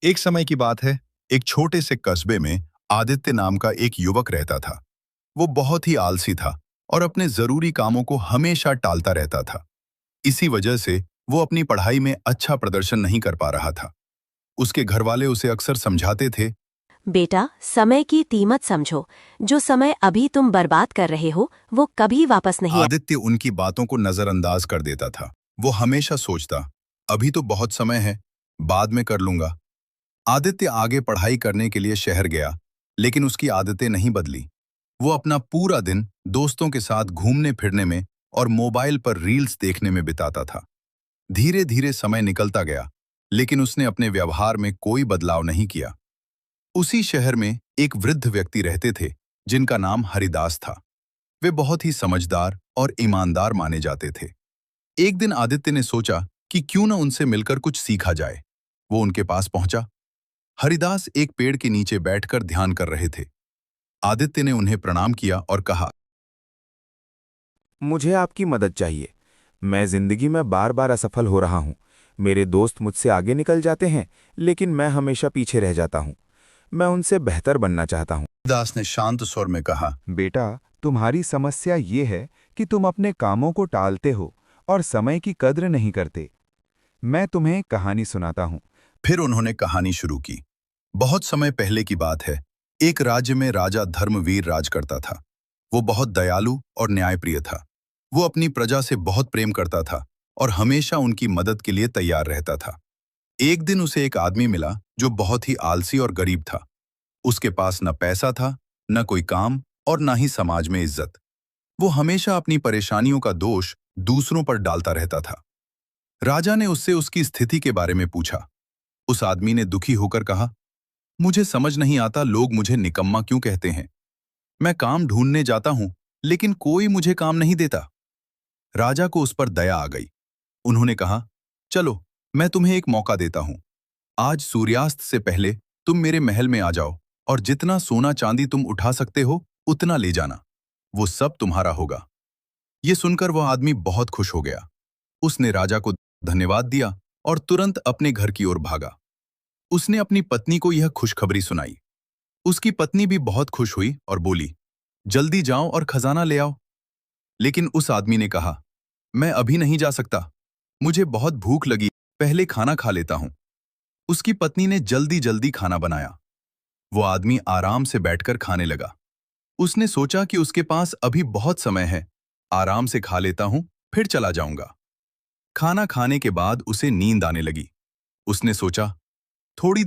एक समय की बात है। एक छोटे से कस्बे में आदित्य नाम का एक युवक रहता था। वो बहुत ही आलसी था और अपने जरूरी कामों को हमेशा टालता रहता था। इसी वजह से वो अपनी पढ़ाई में अच्छा प्रदर्शन नहीं कर पा रहा था। उसके घर वाले उसे अक्सर समझाते थे। बेटा, समय की कीमत समझो। जो समय अभी तुम बर्बाद कर रहे हो वो कभी वापस नहीं आए। आदित्य उनकी बातों को नजरअंदाज कर देता था। वो हमेशा सोचता, अभी तो बहुत समय है, बाद में कर लूंगा। आदित्य आगे पढ़ाई करने के लिए शहर गया, लेकिन उसकी आदतें नहीं बदली। वो अपना पूरा दिन दोस्तों के साथ घूमने फिरने में और मोबाइल पर रील्स देखने में बिताता था। धीरे धीरे समय निकलता गया, लेकिन उसने अपने व्यवहार में कोई बदलाव नहीं किया। उसी शहर में एक वृद्ध व्यक्ति रहते थे, जिनका नाम हरिदास था। वे बहुत ही समझदार और ईमानदार माने जाते थे। एक दिन आदित्य ने सोचा कि क्यों न उनसे मिलकर कुछ सीखा जाए। वो उनके पास पहुंचा। हरिदास एक पेड़ के नीचे बैठकर ध्यान कर रहे थे। आदित्य ने उन्हें प्रणाम किया और कहा, मुझे आपकी मदद चाहिए। मैं जिंदगी में बार बार असफल हो रहा हूँ। मेरे दोस्त मुझसे आगे निकल जाते हैं, लेकिन मैं हमेशा पीछे रह जाता हूँ। मैं उनसे बेहतर बनना चाहता हूँ। दास ने शांत स्वर में कहा। बेटा, तुम्हारी समस्या ये है कि तुम अपने कामों को टालते हो और समय की कद्र नहीं करते। मैं तुम्हें कहानी सुनाता हूँ। फिर उन्होंने कहानी शुरू की। बहुत समय पहले की बात है। एक राज्य में राजा धर्मवीर राज करता था। वो बहुत दयालु और न्यायप्रिय था। वो अपनी प्रजा से बहुत प्रेम करता था और हमेशा उनकी मदद के लिए तैयार रहता था। एक दिन उसे एक आदमी मिला जो बहुत ही आलसी और गरीब था। उसके पास न पैसा था, न कोई काम और न ही समाज में इज्जत। वो हमेशा अपनी परेशानियों का दोष दूसरों पर डालता रहता था। राजा ने उससे उसकी स्थिति के बारे में पूछा। उस आदमी ने दुखी होकर कहा, मुझे समझ नहीं आता लोग मुझे निकम्मा क्यों कहते हैं। मैं काम ढूंढने जाता हूं, लेकिन कोई मुझे काम नहीं देता। राजा को उस पर दया आ गई। उन्होंने कहा, चलो, मैं तुम्हें एक मौका देता हूं। आज सूर्यास्त से पहले तुम मेरे महल में आ जाओ और जितना सोना चांदी तुम उठा सकते हो उतना ले जाना। वो सब तुम्हारा होगा। ये सुनकर वह आदमी बहुत खुश हो गया। उसने राजा को धन्यवाद दिया और तुरंत अपने घर की ओर भागा। उसने अपनी पत्नी को यह खुशखबरी सुनाई। उसकी पत्नी भी बहुत खुश हुई और बोली, जल्दी जाओ और खजाना ले आओ। लेकिन उस आदमी ने कहा, मैं अभी नहीं जा सकता, मुझे बहुत भूख लगी, पहले खाना खा लेता हूं। उसकी पत्नी ने जल्दी जल्दी खाना बनाया। वो आदमी आराम से बैठकर खाने लगा। उसने सोचा कि उसके पास अभी बहुत समय है, आराम से खा लेता हूं, फिर चला जाऊंगा। खाना खाने के बाद उसे नींद आने लगी। उसने सोचा, थोड़ी